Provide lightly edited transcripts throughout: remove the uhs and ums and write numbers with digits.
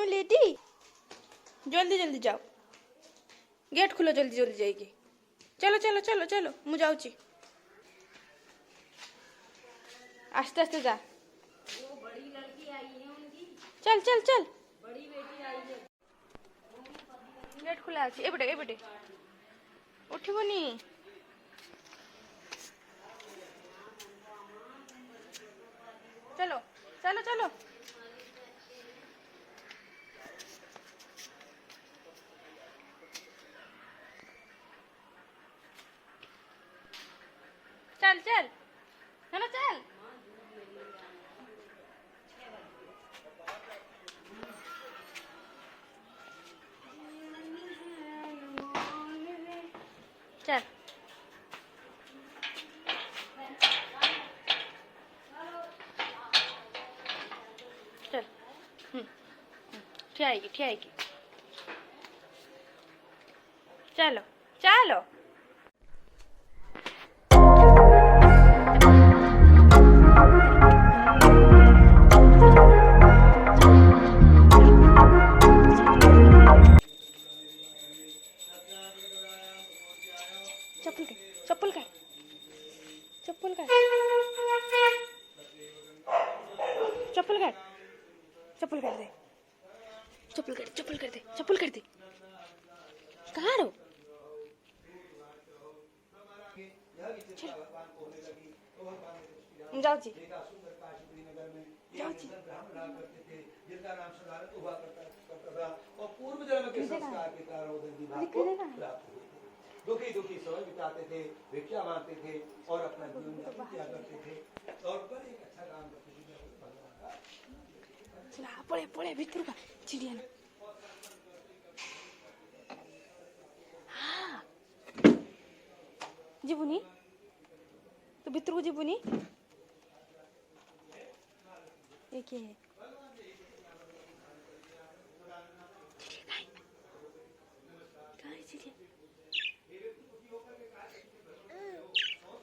तुम लेटी? जल्दी जल्दी जाओ, गेट खुलो, जल्दी जल्दी जाएगी। चलो चलो चलो चलो, मु जाऊँगी। आस्ते आस्ते जा। वो बड़ी लड़की आई है उनकी, चल चल चल। बड़ी बेटी आई है। गेट खुला अच्छी। ए बेटे उठबनी। चलो चलो चलो। चल चल चलो चल। चल चल। ठियाएगी। चलो चलो। चप्पल का चप्पल का चप्पल काट चप्पल कर दे। चप्पल कर दे। कहाँ रहो? जाओ जी। जिनका नाम सदारत हुआ करता था और पूर्व जन्म के संस्कार के कारण उधर विवाह को प्राप्त हुए थे। दुखी समय बिताते थे, भिक्षा मांगते थे और अपना जीवन यापन किया करते थे और पर एक अच्छा काम करते थे। पड़े भीतर का चिड़िया ना। हाँ जीबुनी तो भीतर को जीबुनी। एक है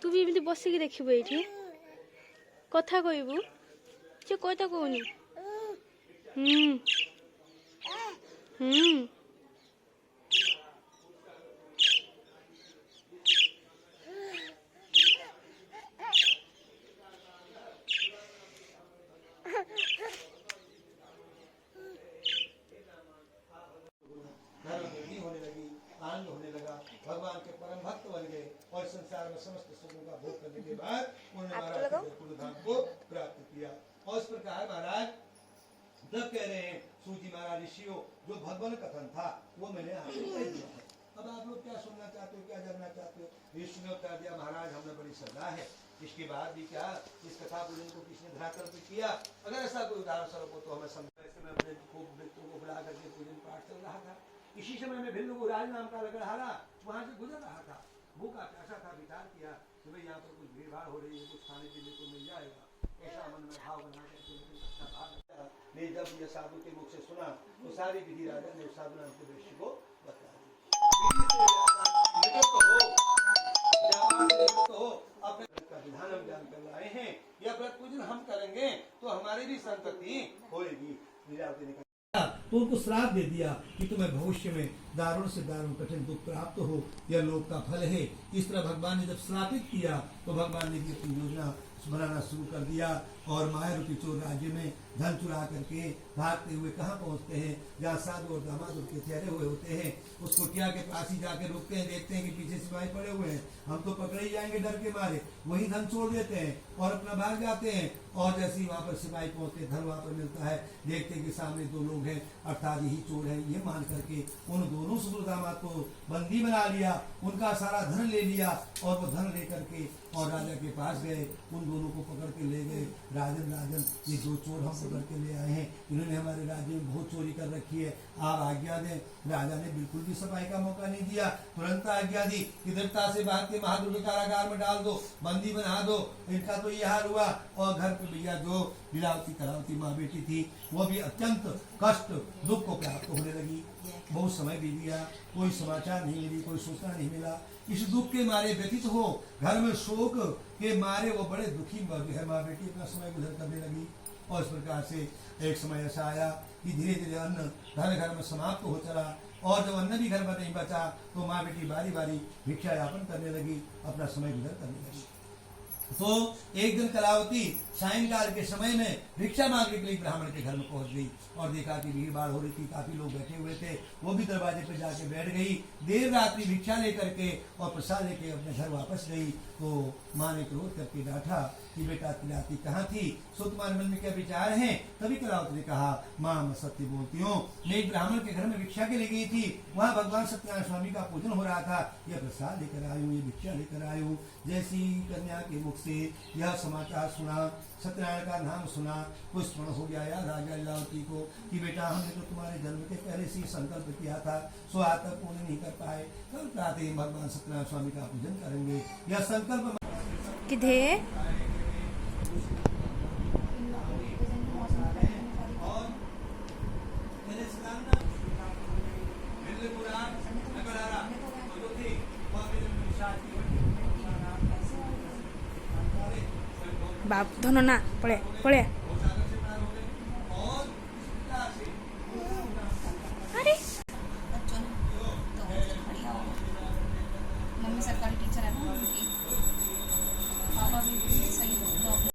तू भी एमती बसिकी देखिबु एठी कथा कहबू से कथा कहूनी। आनंद होने लगा, भगवान के परम भक्त बन गए और संसार में समस्त सुखों का भोग करने के बाद उन्होंने महाराज के कुलधाम को प्राप्त किया। और इस प्रकार महाराज जब कह रहे हैं सूजी महाराज ऋषियों जो भगवान कथन था वो मैंने आपको कह दिया है। अब आप लोग क्या सुनना चाहते हो, क्या जानना चाहते हो? ऋषि ने उत्तर दिया महाराज हमें बड़ी श्रद्धा है। इसके बाद भी क्या इस कथा पूजन को किसने धरातल पे किया? अगर ऐसा कोई उदाहरण स्वरूप हो तो हमें समझ। मैं अपने मित्रों को बुला करके पूजन पाठ चल रहा था। इसी समय में भिल्ल गुराज नाम का लकड़हारा वहां से गुजर रहा था। भूखा प्यासा था, विचार किया कि भाई यहाँ पर कुछ भीड़ भाड़ हो रही है, कुछ खाने पीने को मिल जाएगा, ऐसा मन में भाव बना करके जब यह साधु के मुख से सुना तो सारी विधि राजा ने साधु नाम के दृश्य को बता दी। अपने का विधान हम जान कर लाए हैं। यह व्रत पूजन हम करेंगे तो हमारी भी संतति होगी। तो उनको श्राप दे दिया कि तुम्हें भविष्य में दारुण से दारुण कठिन दुख प्राप्त हो, यह लोक का फल है। इस तरह भगवान ने जब श्रापित किया तो भगवान ने भी अपनी योजना बनाना शुरू कर दिया और माया रूपी चोर राज्य में धन चुरा करके भागते हुए कहाँ पहुँचते हैं जहाँ साधु और दामाद उनके ठहरे हुए होते हैं। उस कुटिया के पास ही जाके रुकते हैं, देखते हैं कि पीछे सिपाही पड़े हुए हैं, हम तो पकड़े ही जाएंगे डर के मारे, वही धन छोड़ देते हैं और अपना भाग जाते हैं। और जैसे ही वहाँ पर सिपाही पहुँचते धन वहाँ पर मिलता है, देखते हैं कि सामने दो लोग हैं अर्थात यही चोर है। ये मान करके उन दोनों ससुर दामाद को बंदी बना लिया, उनका सारा धन ले लिया और वो धन लेकर के और राजा के पास गए, उन दोनों को पकड़ के ले गए। राजन ये दो चोर हम पकड़ के ले आए हैं, इन्होंने हमारे राज्य में बहुत चोरी कर रखी है, आप आज्ञा दें। राजा ने बिल्कुल भी सफाई का मौका नहीं दिया, तुरंत आज्ञा दी कि दृढ़ता से भाग के महादुर्ग कारागार में डाल दो, बंदी बना दो। इनका तो ये हाल हुआ। और घर पे भैया जो लीलावती करावती माँ बेटी थी वो भी अत्यंत कष्ट दुख को प्राप्त होने लगी। बहुत समय बीत गया, कोई समाचार नहीं मिली, कोई सूचना नहीं मिला। इस दुख के मारे व्यतीत हो घर में शोक के मारे वो बड़े दुखी है। माँ बेटी अपना समय गुजर करने लगी। और इस प्रकार से एक समय ऐसा आया कि धीरे धीरे अन्न घर घर में समाप्त हो चला, और जब अन्न भी घर में नहीं बचा तो माँ बेटी बारी बारी भिक्षा यापन करने लगी, अपना समय गुजर करने लगी। तो एक दिन कलावती सायंकाल के समय में भिक्षा मांगने के लिए ब्राह्मण के घर में पहुंच गई और देखा कि भीड़ भाड़ हो रही थी, काफी लोग बैठे हुए थे। वो भी दरवाजे पे जाके बैठ गई। देर रात्रि भिक्षा लेकर के और प्रसाद लेके अपने घर वापस गई। तो माँ ने क्रोध करके डांटा कि बेटा तिलाती कहाँ थी, सो तुम्हारे मन में क्या विचार है? तभी कलावती ने कहा, माँ मैं सत्य बोलती हूँ, मैं एक ब्राह्मण के घर में भिक्षा के लिए गई थी, वहाँ भगवान सत्यनारायण स्वामी का पूजन हो रहा था, यह प्रसाद लेकर आई हूँ, ये भिक्षा लेकर आई हूँ। जैसी कन्या के मुख से यह समाचार सुना, सत्यनारायण का नाम सुना, तो स्मरण हो गया याद आ गया लीलावती को कि बेटा हमने तो तुम्हारे जन्म के पहले से ही संकल्प किया था, सो आज तक पूर्ण नहीं कर पाए। कल प्रातः भगवान सत्यनारायण स्वामी का पूजन करेंगे। यह संकल्प किधे बाप धनो ना पड़े पड़े अरे मम्मी सरकारी टीचर है ना उनकी, पापा भी सही जॉब।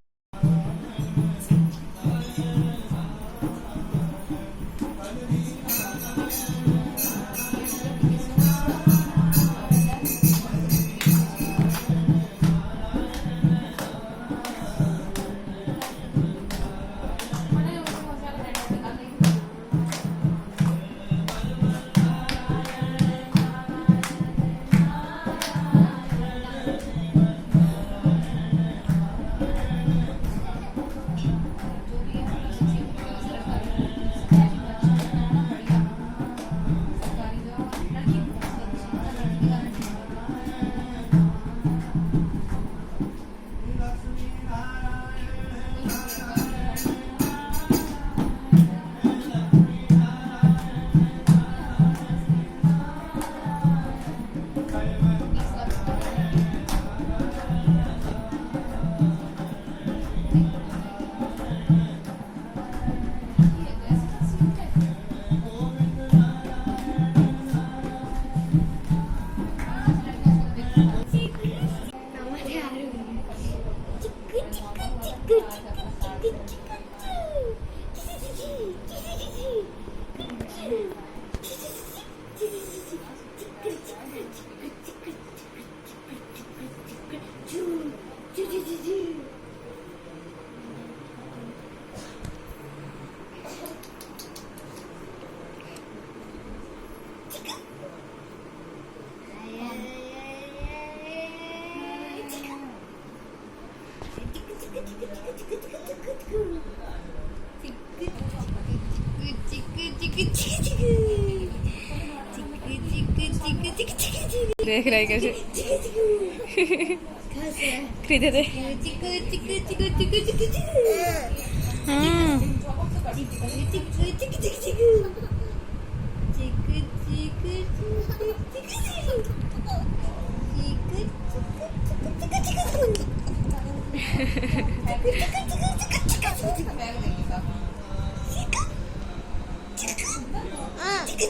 देख रहा है कैसे खरीदे थे।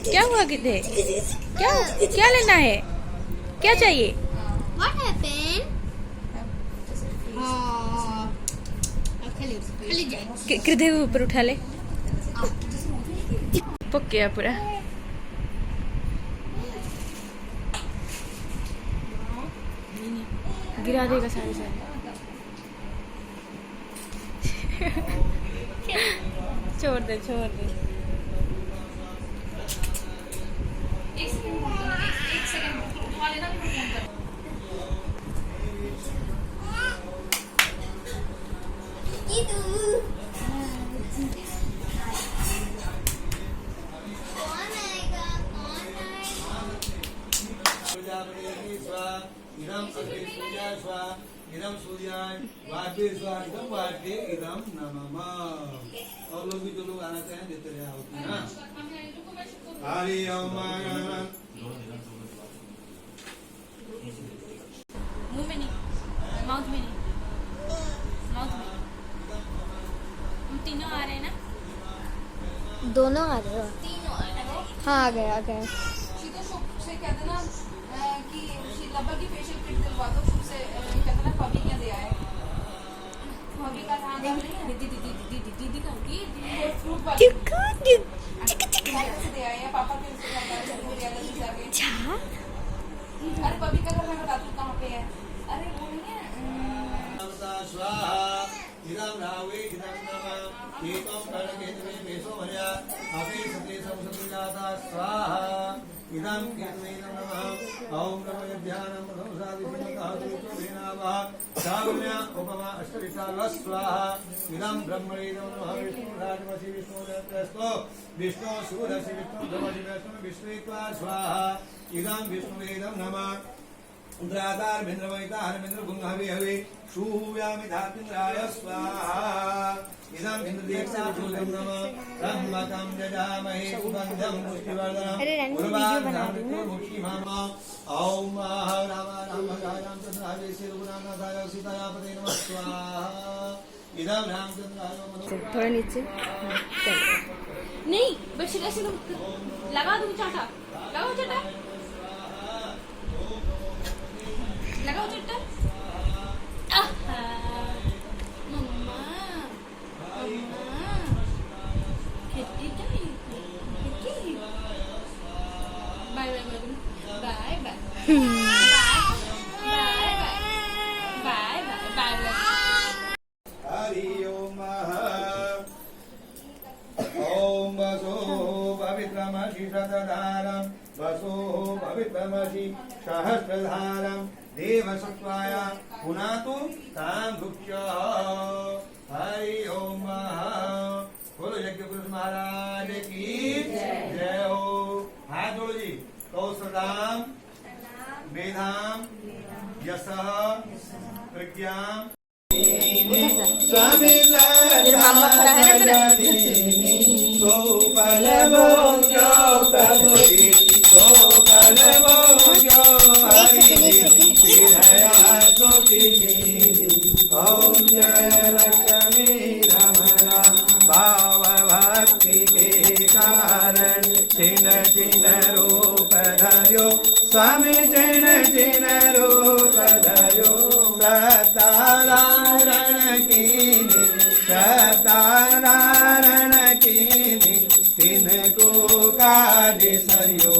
क्या हुआ किधे? क्या क्या लेना है? क्या चाहिए? What happened? खाली जाए। किधे ऊपर उठा ले, पक गया पूरा। गिरा देगा सारे सारे। छोड़ दे छोड़ दे। एक सेकंड उठा लेना, फिर फोन कर। इदम सूर्याय वाग्य स्वाहा इदम वाग्य इदम नमः। और लोग भी जो लोग आना चाहें देते रहे होती ना। हरि ओम। मुंह में नहीं, माउथ में नहीं, माउथ में। तीनों आ रहे हैं ना? दोनों आ रहे हो? तीनों आ रहे हैं। हाँ आ गए आ गए। शीतो शुभ से कहते ना कि लब्बा की फेशियल किट दिलवा दो। शुभ से कहते ना पपी क्या दिया है, पपी का नाम दीदी दीदी दीदी दीदी दीदी करके फ्रूट वाली से दिया है, या पापा के से जाके। अरे पपी का घर मैं बताती हूँ कहाँ पे है। अरे वो नहीं है स्वाहा इदं रावे इदं नमः एतं कर्णकेतवे मेषो भर्या अभे सते संसतिजाता स्वाहा इदं केतवे नमः ओम नमः ध्यानं प्रथमसादिशिवतः त्रित्वभेनावः साम्या उपमा अष्टविशाल स्वाहा इदं ब्रह्मणे नमः विष्णुराजमसि विष्णुरत्रस्तो विष्णु सूरसि विष्णु ब्रह्मणि विष्णु विश्वेत्वा स्वाहा इदं विष्णुवेदं नमः उद्रादार भिन्द्रमयिता हरमिन्द्र गुंहवे हवे शूयामि धात्रिन्द्राय स्वाहा इदं इन्द्रदेवताभूतं नमः ब्रह्मकं यजामहे सुगन्धं पुष्टिवर्धनम् उर्वारुकं मुक्षिमामः ॐ राम राम राम चन्द्राय श्रीरघुनाथाय सीताया पते नमः स्वाहा इदं रामचन्द्राय मनो थोड़ा नीचे। नहीं बस ऐसे लगा दूँ चाटा, लगाओ चाटा, लगाओ चाटा। मम्मा मम्मा खेती टाइम खेती। Bye bye bye bye bye bye bye bye. Hari Om Om वसो पवित्रमसि शतधारं वसो पवित्रमसि सहस्रधारं देवसत्वाय पुनातु तां भुक्ष्य। हरि ओम बोलो यज्ञ पुरुष महाराज की जय हो। हाथ जोड़ो जी। कौशलाम मेधाम यशः प्रज्ञां स्वामी मामा खड़ा है ना ओम जय लक्ष्मी रमणा भाव भक्ति के कारण छिन छिन रूप धर्यो स्वामी छिन छिन रूप धर्यो सतारण कीनि सतारण कीनि तिनको काज सरयो।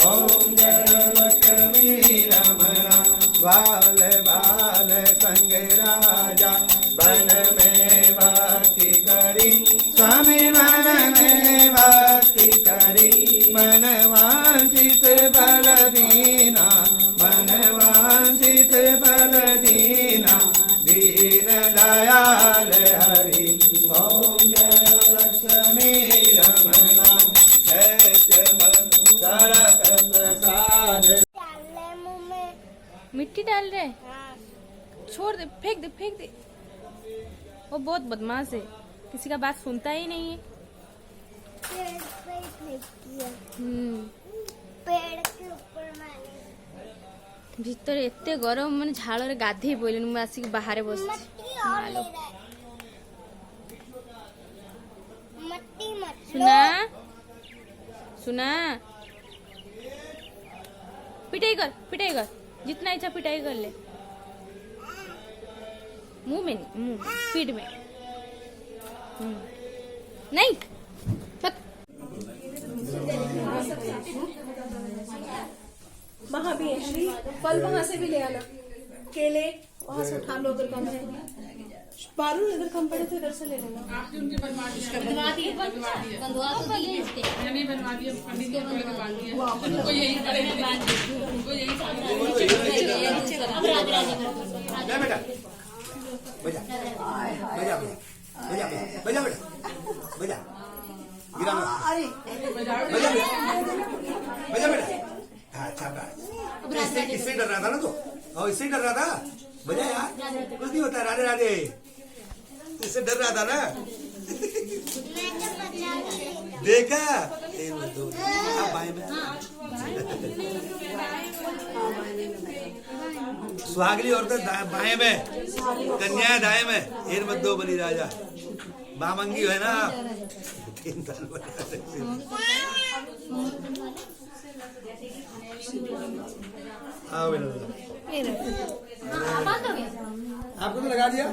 ओम जय लक्ष्मी रमणा बाल बाल संग राजा वन में भक्ति करी स्वामी मन में भक्ति करी मन वांछित बल दीना मन वांछित बल दीना दीन दयाल हरि। ओम जय लक्ष्मी रमणा प्रसाद। मिट्टी डाल रहे। छोड़ दे, फेंक दे फेंक दे। वो बहुत बदमाश है, किसी का बात सुनता ही नहीं है। पेड़ के ऊपर भीतर एते गरम मैंने झाड़ गाधे पड़े मुझे आसिक बाहर बस। सुना सुना पिटाई कर जितना इच्छा पिटाई कर ले। मुंह में नहीं, मुंह पीठ में नहीं। वहाँ भी है श्री फल, वहाँ से भी ले आना। केले वहाँ से उठा लो अगर कम है। बारू अगर कम पड़े तो इधर से ले लेना। बनवा दिए इसके नहीं बनवा दिए, पंडित ने बोल के बांध दिया। उनको यही पड़ेगा, उनको यही अब राज राज जा बेटा बजा बजा बजा बजा बेटा बजा गिरा मत बजा बेटा। हाँ अच्छा इससे डर रहा था ना तो इससे डर रहा था। बजा यार कुछ नहीं होता। राधे राधे। इससे डर रहा था ना। देखा सुहागली औरत बाएं में, कन्या दाएं में। एर मत दो बलि राजा। बामंगी है ना। 3 साल हाँ बेटा ये रखो। आपको तो लगा दिया।